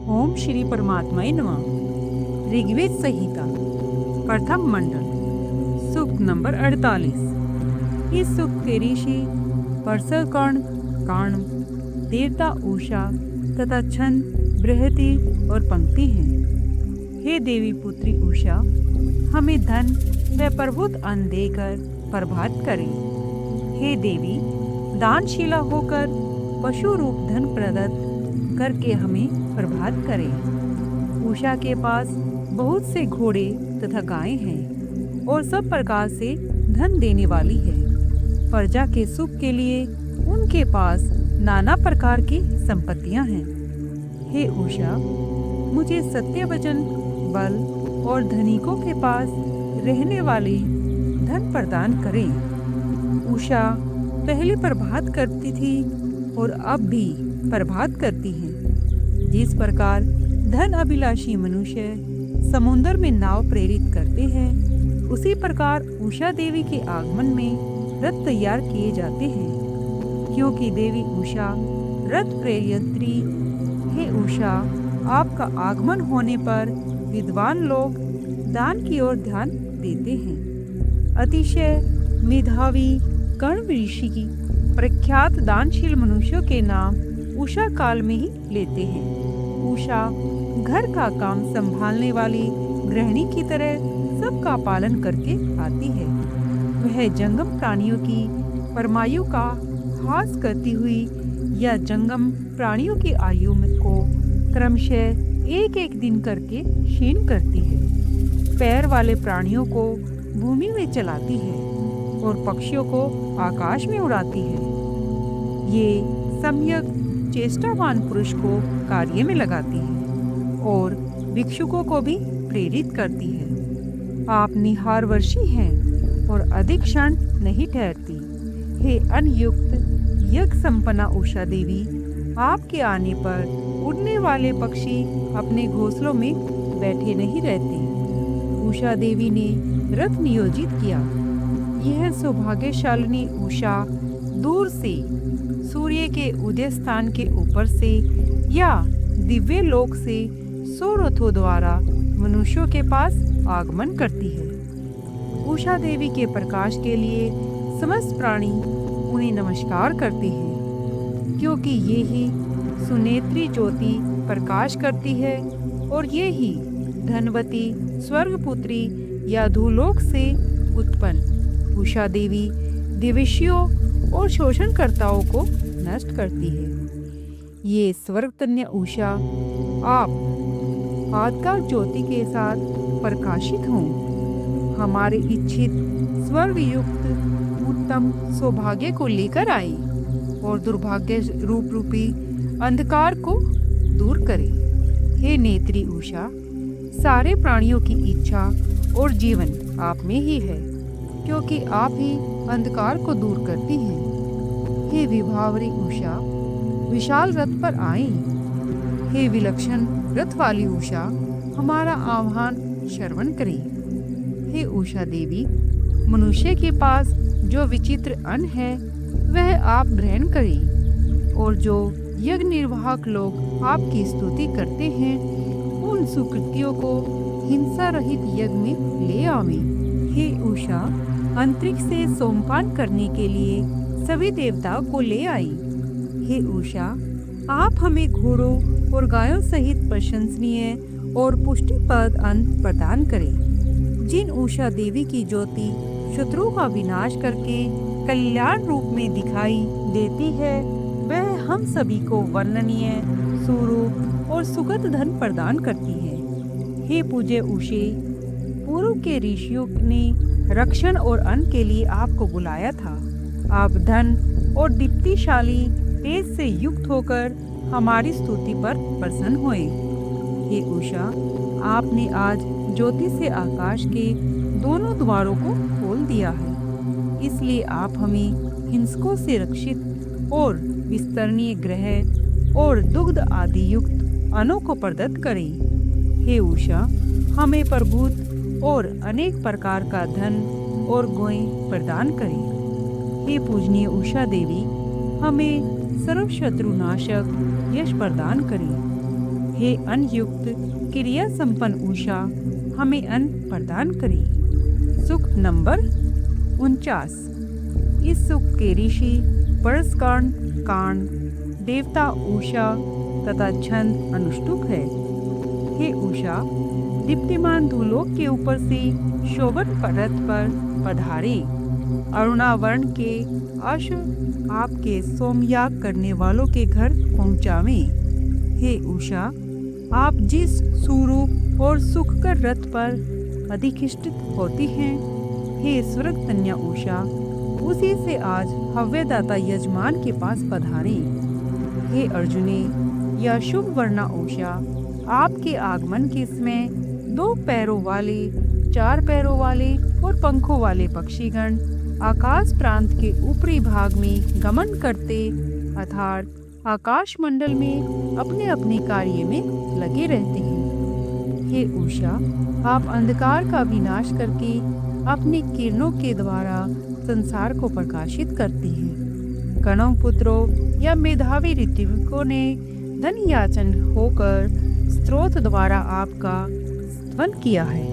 ओम श्री परमात्माय नमः। ऋग्वेद संहिता प्रथम मंडल सूक्त नंबर 48। इस सूक्त के ऋषि परसकर्ण, कर्ण, देवता उषा तथा छंद, बृहति और पंक्ति हैं। हे देवी पुत्री उषा, हमें धन व प्रभुत अन्न देकर प्रभात करें। हे देवी, दानशीला होकर पशु रूप धन प्रदत्त करके हमें प्रभात करें। उषा के पास बहुत से घोड़े तथा गायें हैं और सब प्रकार से धन देने वाली है। प्रजा के सुख के लिए उनके पास नाना प्रकार की संपत्तियां हैं। हे उषा, मुझे सत्य वचन, बल और धनिकों के पास रहने वाले धन प्रदान करें। उषा पहले प्रभात करती थी और अब भी प्रभात करती हैं। जिस प्रकार धन अभिलाषी मनुष्य समुद्र में नाव प्रेरित करते हैं, उसी प्रकार उषा देवी के आगमन में रथ तैयार किए जाते हैं, क्योंकि देवी उषा रथ प्रेरित्री। हे उषा, आपका आगमन होने पर विद्वान लोग दान की ओर ध्यान देते हैं। अतिशय मेधावी कर्ण ऋषि की प्रख्यात दानशील मनुष्यों के नाम उषा काल में ही लेते हैं। उषा घर का काम संभालने वाली गृहिणी की तरह सबका पालन करके आती है। वह जंगम प्राणियों की परमायु का हास करती हुई या जंगम प्राणियों की आयु को क्रमशः एक एक दिन करके क्षीण करती है। पैर वाले प्राणियों को भूमि में चलाती है और पक्षियों को आकाश में उड़ाती है। ये सम्यक चेष्टावान पुरुष को कार्य में लगाती है और भिक्षुकों को भी प्रेरित करती है। आप निहारवर्षी हैं और अधिक क्षण नहीं ठहरती। हे अनयुक्त यज्ञ संपन्ना उषा देवी, आपके आने पर उड़ने वाले पक्षी अपने घोंसलों में बैठे नहीं रहते। उषा देवी ने रथ नियोजित किया। यह सौभाग्यशालिनी उषा दूर से सूर्य के उदय स्थान के ऊपर से या दिव्य लोक से 100 रथों द्वारा मनुष्यों के पास आगमन करती है। उषा देवी के प्रकाश के लिए समस्त प्राणी उन्हें नमस्कार करते हैं, क्योंकि ये ही सुनेत्री ज्योति प्रकाश करती है और ये ही धनवती स्वर्गपुत्री या धूलोक से उत्पन्न उषा देवी दिव्यों और शोषणकर्ताओं को नष्ट करती है। ये स्वर्गतन्य उषा आप आत्कार ज्योति के साथ प्रकाशित हों, हमारे इच्छित स्वर्गयुक्त उत्तम सौभाग्य को लेकर आए और दुर्भाग्य रूपी अंधकार को दूर करे। हे नेत्री उषा, सारे प्राणियों की इच्छा और जीवन आप में ही है, क्योंकि आप ही अंधकार को दूर करती हैं। हे विभावरी उषा, विशाल रथ पर आए। हे विलक्षण रथ वाली उषा, हमारा आह्वान श्रवण करें। हे उषा देवी, मनुष्य के पास जो विचित्र अन्न है वह आप ग्रहण करें, और जो यज्ञ निर्वाहक लोग आपकी स्तुति करते हैं उन सुकृतियों को हिंसा रहित यज्ञ में ले आवें। हे उषा, अंतरिक्ष से सोमपान करने के लिए सभी देवताओं को ले आई। हे उषा, आप हमें घोड़ों और गायों सहित प्रशंसनीय और पुष्टिप्रद अन्न प्रदान करें। जिन उषा देवी की ज्योति शत्रुओं का विनाश करके कल्याण रूप में दिखाई देती है, वह हम सभी को वर्णनीय, सुरूप और सुखद धन प्रदान करती है। हे पूज्य उषे, पूर्व के ऋषियों ने रक्षण और अन्न के लिए आपको बुलाया था। आप धन और दीप्तिशाली तेज से युक्त होकर हमारी स्तुति पर प्रसन्न हुए। हे उषा, आपने आज ज्योति से आकाश के दोनों द्वारों को खोल दिया है, इसलिए आप हमें हिंसकों से रक्षित और विस्तरणीय ग्रह और दुग्ध आदि युक्त अन्नों को प्रदत्त करें। हे उषा, हमें प्रभुत और अनेक प्रकार का धन और गोएं प्रदान करें। हे पूजनीय उषा देवी, हमें सर्व शत्रुनाशक यश प्रदान करें। हे अनयुक्त क्रिया संपन्न उषा, हमें अन्न प्रदान करें। सूक्त नंबर 49। इस सूक्त के ऋषि परसकर्ण, कांड, देवता उषा तथा छंद अनुष्टुप है। हे उषा, दीप्तिमान धूलोक के ऊपर से शोभन रथ पर पधारे। अरुणावर्ण के अश्व आपके सोमयाग करने वालों के घर पहुँचावें। हे उषा, आप जिस सुरूप और सुखकर रथ पर अधिष्ठित होती हैं, हे स्वर्ग कन्या उषा, उसी से आज हव्यदाता यजमान के पास पधारे। हे अर्जुने, यह शुभ वर्णा उषा, आपके आगमन के समय 2 पैरों वाले, 4 पैरों वाले और पंखों वाले पक्षीगण आकाश प्रांत के ऊपरी भाग में गमन करते अर्थात आकाश मंडल में अपने अपने कार्य में लगे रहते हैं। हे उषा, आप अंधकार का विनाश करके अपनी किरणों के द्वारा संसार को प्रकाशित करती हैं। कणव पुत्रों या मेधावी ऋत्विकों ने धन याचन होकर स्त्रोत द्वारा आपका स्तवन किया है।